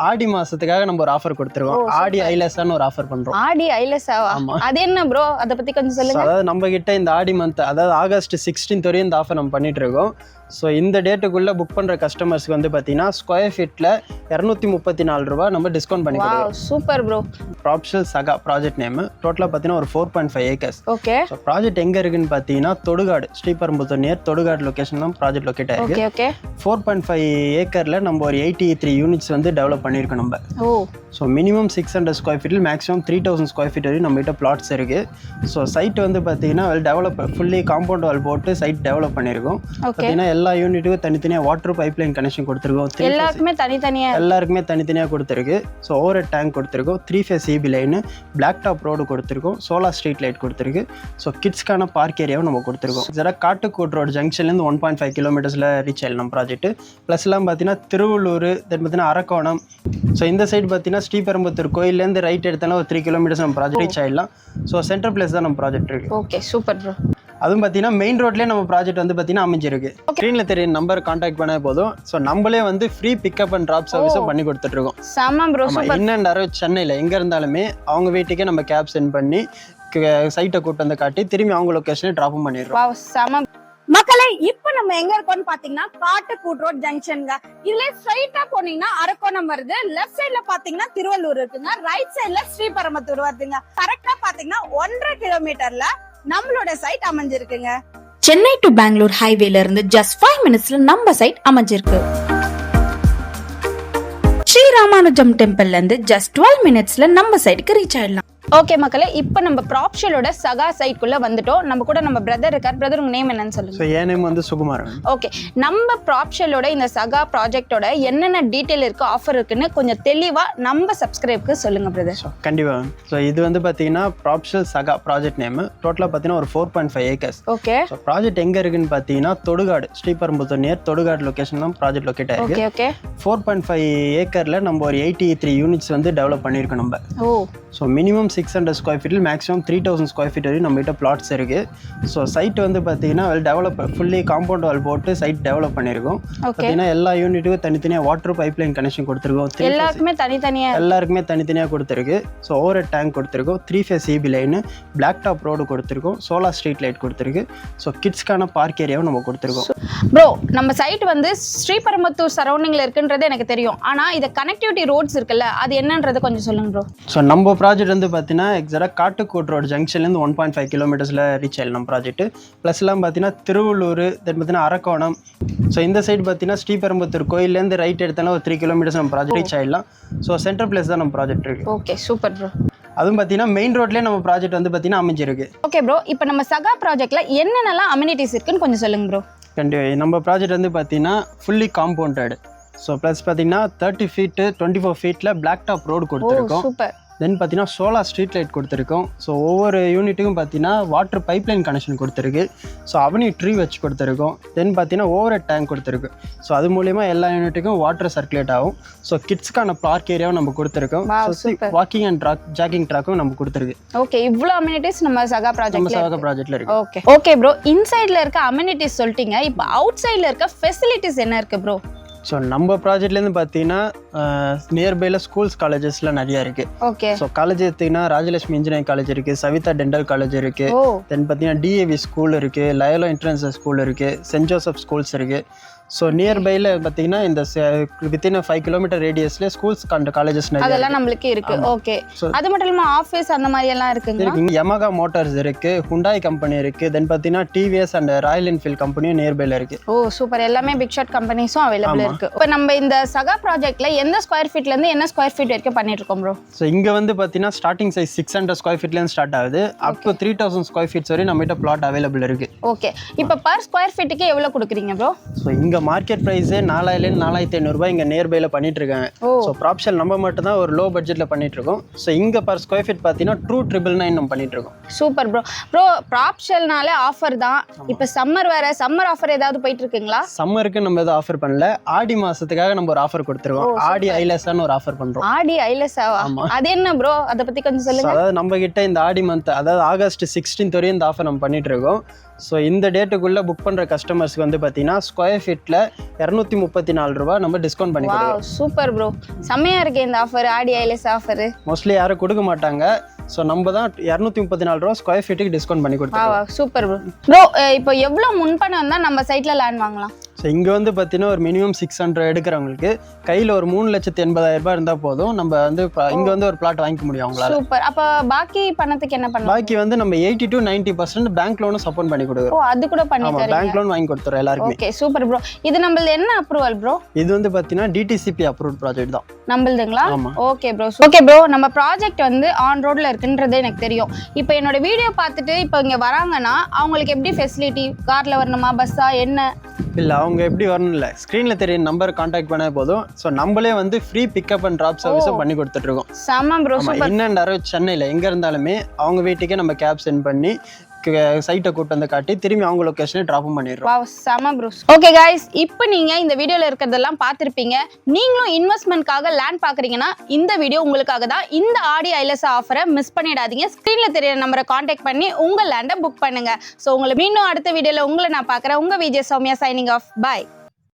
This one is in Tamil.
ஆடி மாசத்துக்காக நம்ம ஒரு ஆஃபர் கொடுத்துருக்கோம். ஆடி ஐலெஸ்ஸான்னு ஒரு ஆஃபர் பண்றோம். ஆடி ஐலெஸ்ஸாவா? அது என்ன ப்ரோ, அத பத்தி கொஞ்சம் சொல்லுங்க. அதாவது நம்ம கிட்ட இந்த ஆடி மந்த், அதாவது ஆகஸ்ட் 16 வரையும் இந்த ஆஃபர் நம்ம பண்ணிட்டு இருக்கோம். ஸோ இந்த டேட்டுக்குள்ள புக் பண்ற கஸ்டமர்ஸ்க்கு வந்து பாத்தீங்கன்னா ஸ்கொயர் ஃபீட்ல 234 ரூபாய் நம்ம டிஸ்கவுண்ட் பண்ணி கொடுக்குறோம். Super bro. ப்ராப்ஷல் சகா ப்ராஜெக்ட் நேம். டோட்டலா பாத்தீங்கன்னா ஒரு 4.5 ஏக்கர்ஸ். ஓகே. ஸோ ப்ராஜெக்ட் எங்க இருக்குன்னு பாத்தீங்கன்னா தொடுகாடு, ஸ்ரீபெரும்புத்தூர் நியர் தொடுகாடு லொகேஷன் தான் ப்ராஜெக்ட் லொகேட் ஆயிருக்கு. ஓகே. 4.5 ஏக்கர்ல நம்ம ஒரு 83 யூனிட்ஸ் வந்து டெவலப் பண்ணியிருக்கோம் நம்ம. ஸோ மினிமம் 600 ஸ்கொயர் ஃபீட்டில் மேக்ஸிமம் 3000 ஸ்கொயர் ஃபீட் வரையும் நம்ம கிட்ட பிளாட்ஸ் இருக்கு. ஸோ சைட் வந்து பார்த்தீங்கன்னா டெவலப் ஃபுல்லி காம்பவுண்ட் வால் போட்டு சைட் டெவலப் பண்ணியிருக்கோம். பார்த்தீங்கன்னா எல்லா யூனிட்டுக்கும் தனித்தனியாக வாட்டர் பைப்லைன் கனெக்ஷன் கொடுத்துருக்கோம். எல்லாருக்குமே தனித்தனியாக கொடுத்துருக்கு. ஸோ ஓவர் டேங்க் கொடுத்துருக்கோம். 3 phase CB line, black top road கொடுத்துருக்கோம். சோலார் ஸ்ட்ரீட் லைட் கொடுத்துருக்கு. ஸோ கிட்ஸ்க்கான பார்க் ஏரியாவும் நம்ம கொடுத்துருக்கோம். ஜரா காட்டுக்கூட் ரோடு ஜங்ஷன்லேருந்து 1.5 கிலோமீட்டர்ஸில் ரீச் ஆயிடலாம் நம்ம ப்ராஜெக்ட். ப்ளஸ்லாம் பார்த்தீங்கன்னா திருவள்ளூர், தென் பார்த்தீங்கன்னா அரக்கோணம். ஸோ இந்த சைடு பார்த்தீங்கன்னா ஸ்ரீபெரும்புத்தூர் கோயிலேருந்து ரைட் எடுத்தாலும் ஒரு 3 கிலோமீட்டர்ஸ் நம்ம ப்ராஜெக்ட் ரீச் ஆயிடலாம். ஸோ சென்டர் பிளேஸ் தான் நம்ம ப்ராஜெக்ட் இருக்கு. Okay, super bro. அதுவும் பார்த்தீங்கன்னா மெயின் ரோட்லேயே நம்ம ப்ராஜெக்ட் வந்து பார்த்தீங்கன்னா அமைஞ்சிருக்கு. ஸ்க்ரீனில் தெரிய நம்பர் கான்டாக்ட் பண்ண போதும். ஸோ நம்மளே வந்து ஃப்ரீ பிக்கப் அண்ட் ட்ராப் சர்வீஸும் பண்ணி கொடுத்துட்ருக்கோம். இன்னும் சென்னையில் எங்கே இருந்தாலுமே அவங்க வீட்டுக்கே நம்ம கேப் சென்ட் பண்ணி சைட்டை கூட்டு வந்து காட்டி திரும்பி அவங்க லொக்கேஷனே ட்ராப்பும் பண்ணிடுறோம். மக்களே, இப்ப நம்ம எங்க இருக்கோம்னு பாத்தீங்கன்னா காட்டுக்கூட் ரோட் ஜங்ஷன்ங்க. இதுல ஸ்ட்ரைட்டா போனீங்கன்னா அரக்கோணம் வருது, லெஃப்ட் சைட்ல பாத்தீங்கன்னா திருவள்ளூர் இருக்குங்க, ரைட் சைட்ல ஸ்ரீபெரும்புத்தூர் வருதுங்க. கரெக்டா பாத்தீங்கன்னா 1.5 கிலோமீட்டர்ல நம்மளோட சைட் அமைஞ்சிருக்குங்க. சென்னை டு பெங்களூர் ஹைவேல இருந்து ஜஸ்ட் 5 மினிட்ஸ்ல நம்ம சைட் அமைஞ்சிருக்கு. ஸ்ரீ ராமானுஜம் டெம்பிள்ல இருந்து ஜஸ்ட் 12 மினிட்ஸ்ல நம்ம சைடுக்கு ரீச் ஆயிடலாம். ஓகே மக்களே, இப்போ நம்ம ப்ராப்ஷலோட சகா சைட்குள்ள வந்துட்டோம். நம்ம கூட நம்ம பிரதர் இருக்கார். பிரதர், உங்க நேம் என்னன்னு சொல்லுங்க. என் நேம் வந்து சுகுமாரன். ஓகே, நம்ம ப்ராப்ஷலோட இந்த சகா ப்ராஜெக்டோட என்னென்ன டீடைல் இருக்கு, ஆஃபர் இருக்குன்னு கொஞ்சம் தெளிவா நம்ம சப்ஸ்கிரைப்க்கு சொல்லுங்க பிரதர். கண்டிப்பா. ஸோ இது வந்து பாத்தீங்கன்னா ப்ராப்ஷல் சகா ப்ராஜெக்ட் நேம். டோட்டலா பாத்தீங்கன்னா ஒரு 4.5 ஏக்கர்ஸ். ஓகே. ஸோ ப்ராஜெக்ட் எங்க இருக்குன்னு பாத்தீங்கன்னா தொடுகாடு, ஸ்ரீபெரும்புத்தூர் நியர் தொடுகாடு லொகேஷன் தான் ப்ராஜெக்ட் லொகேட் ஆயிருக்கு. ஓகே. 4.5 ஏக்கர்ல நம்ம ஒரு 83 யூனிட்ஸ் வந்து டெவலப் பண்ணியிருக்கோம் நம்ம. ஸோ மினிமம் 600 ஸ்கொயர் ஃபீட்டில் மேக்ஸிமம் 3000 ஸ்கொயர் ஃபீட் வரையும் நம்ம கிட்ட பிளாட்ஸ் இருக்கு. ஸோ சைட் வந்து பார்த்தீங்கன்னா டெவலப் ஃபுல்லி காம்பவுண்ட் வால் போட்டு சைட் டெவலப் பண்ணியிருக்கோம். பார்த்தீங்கன்னா எல்லா யூனிட்டுக்கும் தனித்தனியாக வாட்டர் பைப்லைன் கனெக்ஷன் கொடுத்துருக்கோம். எல்லாருக்குமே தனித்தனியாக கொடுத்துருக்கு. ஸோ ஓவர் டேங்க் கொடுத்துருக்கோம். 3 phase CB line, black top road கொடுத்துருக்கோம். சோலார் ஸ்ட்ரீட் லைட் கொடுத்துருக்கு. ஸோ கிட்ஸ்க்கான பார்க் ஏரியாவும் நம்ம கொடுத்துருக்கோம். ப்ரோ, நம்ம சைட் வந்து ஸ்ரீபெரும்புத்தூர் சரௌண்டிங்ல இருக்குன்றது எனக்கு தெரியும். ஆனா இத கனெக்டிவிட்டி ரோட்ஸ் இருக்குல்ல, அது என்னன்றது கொஞ்சம் சொல்லுங்க ப்ரோ. ஸோ நம்ம ப்ராஜெக்ட் வந்து பார்த்தீங்கன்னா எக்ஸாக்டாக காட்டுக்கூட் ரோடு ஜங்ஷன்லேருந்து 1.5 கிலோமீட்டர்ஸில் ரீச் ஆயிடலாம் நம்ம ப்ராஜெக்ட். ப்ளஸ்லாம் பார்த்தீங்கன்னா திருவள்ளூர், தென் பார்த்தீங்கன்னா அரக்கோணம். ஸோ இந்த சைடு பார்த்தீங்கன்னா ஸ்ரீபெரும்புத்தூர் கோயிலேருந்து ரைட் எடுத்தாலும் ஒரு 3 கிலோமீட்டர்ஸ் நம்ம ப்ராஜெக்ட் ரீச் ஆயிடலாம். ஸோ சென்டர் பிளேஸ் தான் நம்ம ப்ராஜெக்ட் இருக்கு. Okay, super bro. அதுவும் பார்த்தீங்கன்னா மெயின் ரோட்லேயே நம்ம ப்ராஜெக்ட் வந்து பார்த்தீங்கன்னா அமைஞ்சிருக்கு. ஓகே ப்ரோ, இப்போ நம்ம சகா ப்ராஜெக்ட்ல என்னென்னலாம் அம்யூனிட்டிஸ் இருக்குன்னு கொஞ்சம் சொல்லுங்க ப்ரோ. கண்டிப்பாக. நம்ம ப்ராஜெக்ட் வந்து பார்த்தீங்கன்னா ஃபுல்லி காம்பவுண்டட். ஸோ ப்ளஸ் பார்த்தீங்கன்னா 30 ஃபீட்டு 24 ஃபீட்டில் பிளாக் டாப் ரோடு கொடுத்துருக்கோம். சூப்பர். தென் பார்த்தீங்கன்னா சோலார் ஸ்ட்ரீட் லைட் கொடுத்துருக்கோம். ஸோ ஒவ்வொரு யூனிட்டுக்கும் பார்த்தீங்கன்னா வாட்டர் பைப்லைன் கனெக்ஷன் கொடுத்துருக்கு. ஸோ அவனி ட்ரீ வச்சு கொடுத்துருக்கோம். தென் பார்த்தீங்கன்னா ஓவர் டேங்க் கொடுத்துருக்கு. ஸோ அது மூலிமா எல்லா யூனிட்டுக்கும் வாட்டர் சர்க்குலேட் ஆகும். ஸோ கிட்ஸ்க்கான பார்க் ஏரியாவும் நம்ம கொடுத்துருக்கோம். வாக்கிங் அண்ட் ஜாக்கிங் ட்ராக்கும் நம்ம கொடுத்துருக்கு. ஓகே, இவ்வளோ அம்யூனிட்டிஸ் நம்ம சகா ப்ராஜெக்ட்ல இருக்கு. ஓகே ப்ரோ, இன்சைட்ல இருக்க அம்யூனிட்டிஸ் சொல்லிட்டீங்க. இப்போ அவுட் சைட்ல இருக்க ஃபெசிலிட்டிஸ் என்ன இருக்கு ப்ரோ? ஸோ நம்ம ப்ராஜெக்ட்லேருந்து பார்த்தீங்கன்னா நியர்பைல ஸ்கூல்ஸ் காலேஜஸ்லாம் நிறையா இருக்குது. ஓகே. ஸோ காலேஜ் எடுத்திங்கன்னா ராஜலட்சுமி இன்ஜினியரிங் காலேஜ் இருக்குது, சவிதா டென்டல் காலேஜ் இருக்குது. தென் பார்த்தீங்கன்னா டிஏவி ஸ்கூல் இருக்குது, லயோலா இன்டர்நேஷனல் ஸ்கூல் இருக்குது, சென்ட் ஜோசப் ஸ்கூல்ஸ் இருக்குது. ஸோ நியர்பைல பார்த்தீங்கன்னா இந்த வித்தின் 5 கிலோமீட்டர் ரேடியஸ்ல ஸ்கூல்ஸ் அண்ட் காலேஜஸ் அதெல்லாம் நம்மளுக்கு இருக்கு. ஓகே. அது மட்டும் இல்லாம ஆஃபீஸ் அந்த மாதிரி எல்லாம் இருக்குங்க. யமகா மோட்டார்ஸ் இருக்கு, ஹுண்டாய் கம்பெனி இருக்கு, தென் பார்த்தீங்கன்னா டிவிஎஸ் அண்ட் ராயல் என்ஃபீல்ட் கம்பெனியும் நியர்பைல இருக்கு. ஓ சூப்பர், எல்லாமே பிக் ஷாட் கம்பெனிஸும் அவைலபிள் இருக்கு. இப்போ நம்ம இந்த சகா ப்ராஜெக்ட்ல எந்த ஸ்கொயர் ஃபீட்ல இருந்து என்ன ஸ்கொயர் ஃபீட் வரைக்கும் பண்ணிட்டு இருக்கோம் ப்ரோ? ஸோ இங்க வந்து பார்த்தீங்கன்னா ஸ்டார்டிங் சைஸ் 600 ஸ்கொயர் ஃபீட்ல இருந்து ஸ்டார்ட் ஆகுது. அப் டு 3000 ஸ்கொயர் ஃபீட்ஸ் வரை நம்ம கிட்ட பிளாட் அவைலபிள் இருக்கு. ஓகே. இப்போ பர் ஸ்கொயர் ஃபீட்டுக்கு எவ்வளவு கொடுக்குறீங்க ப்ரோ? ஸோ இங்க மார்க்கெட் பிரைஸ் 4500 ரூபாய் இங்க நியர்பைல பண்ணிட்டு இருக்காங்க. ஸோ ப்ராப்ஷல் நம்ம மட்டும் தான் ஒரு லோ பட்ஜெட்ல பண்ணிட்டு இருக்கோம். ஸோ இங்க பர் ஸ்கொயர் ஃபீட் பார்த்தீங்கன்னா 2,999 நம்ம பண்ணிட்டு இருக்கோம். Super bro. ப்ரோ ப்ராப்ஷல்னாலே ஆஃபர் தான். இப்போ சம்மர் வேற, சம்மர் ஆஃபர் ஏதாவது போயிட்டு இருக்குங்களா? சம்மருக்கு நம்ம எதுவும் ஆஃபர் பண்ணல. ஆடி மாசத்துக்காக நம்ம ஒரு ஆஃபர் கொடுத்துருக்கோம். ஆடி ஐலெஸ்ஸான்னு ஒரு ஆஃபர் பண்றோம். ஆடி ஐலெஸ்ஸாவா? அது என்ன ப்ரோ, அத பத்தி கொஞ்சம் சொல்லுங்க. அதாவது நம்ம கிட்ட இந்த ஆடி மந்த், அதாவது ஆகஸ்ட் 16 வரையும் இந்த ஆஃபர் நம்ம பண்ணிட்டு இருக்கோம். ஸோ இந்த டேட்டுக்குள்ளே புக் பண்ணுற கஸ்டமர்ஸ்க்கு வந்து பார்த்தீங்கன்னா ஸ்கொயர் ஃபீட்டில் ரேட்டில் 234 ரூபா நம்ம டிஸ்கவுண்ட் பண்ணி கொடுக்குறோம். சூப்பர் ப்ரோ, செம்மையா இருக்கு இந்த ஆஃபர், ஆடி ஐலஸ் ஆஃபர். மோஸ்ட்லி யாரும் கொடுக்க மாட்டாங்க. ஸோ நம்ம தான் 234 ரூபா ஸ்கொயர் ஃபீட்டுக்கு டிஸ்கவுண்ட் பண்ணி கொடுத்துருவோம். Super bro. ப்ரோ இப்போ எவ்வளோ முன்பணம் தான் நம்ம சைட்டில் லேண்ட் வாங்கலாம்? ஸோ இங்கே வந்து பார்த்தீங்கன்னா ஒரு மினிமம் 600 எடுக்கிறவங்களுக்கு கையில் ஒரு 3,80,000 ரூபாய் இருந்தால் போதும். நம்ம வந்து இங்கே வந்து ஒரு பிளாட் வாங்கிக்க முடியும் அவங்களால. சூப்பர். அப்போ பாக்கி பணத்துக்கு என்ன பண்ணலாம்? பாக்கி வந்து நம்ம 80 to 90% பேங்க் லோனும் சப்போர்ட் பண்ணி கொடுக்குறோம். அது கூட பண்ணி தரீங்க? பேங்க் லோன் வாங்கி கொடுத்துறோம் எல்லாருக்குமே. Okay super bro. இது நம்மளது என்ன அப்ரூவல் ப்ரோ? இது வந்து பார்த்தீங்கன்னா DTCP அப்ரூவ்ட் ப்ராஜெக்ட் தான். நம்மளுதுங்களா? Okay bro. ஓகே ப்ரோ, நம்ம ப்ராஜெக்ட் வந்து ஆன் ரோட்ல இருக்குன்றது எனக்கு தெரியும். இப்போ என்னோட வீடியோ பார்த்துட்டு இப்போ இங்கே வராங்கன்னா அவங்களுக்கு எப்படி ஃபெசிலிட்டி? கார்ல வரணுமா, பஸ்ஸா, என்ன? இல்லை, அவங்க எப்படி வரணும் இல்லை, ஸ்க்ரீனில் தெரிய நம்பர் கான்டாக்ட் பண்ணால் போதும். ஸோ நம்மளே வந்து ஃப்ரீ பிக்கப் அண்ட் ட்ராப் சர்வீஸும் பண்ணி கொடுத்துட்ருக்கோம். செம்ம bro, super. In and around சென்னையில் எங்கே இருந்தாலுமே அவங்க வீட்டுக்கே நம்ம கேப் சென்ட் பண்ணி சைட்டை கூட்டு வந்து காட்டி திரும்பி அவங்க லொகேஷனை ட்ராப்பும் பண்ணிடுறோம். வாவ், செம ப்ரோ. ஓகே गाइस, இப்போ நீங்க இந்த வீடியோல இருக்கிறதெல்லாம் பார்த்திருப்பீங்க. நீங்களும் இன்வெஸ்ட்மென்ட்காக லேண்ட் பார்க்குறீங்கன்னா இந்த வீடியோ உங்களுக்காக தான். இந்த ஆடி ஐலஸ் ஆஃபரை மிஸ் பண்ணிடாதீங்க. ஸ்க்ரீன்ல தெரியற நம்பரை கான்டாக்ட் பண்ணி உங்க லேண்டை புக் பண்ணுங்க. ஸோ உங்களை மீண்டும் அடுத்த வீடியோல உங்களை நான் பார்க்குறேன். உங்க விஜய் சௌமியா சைனிங் ஆஃப். பாய்.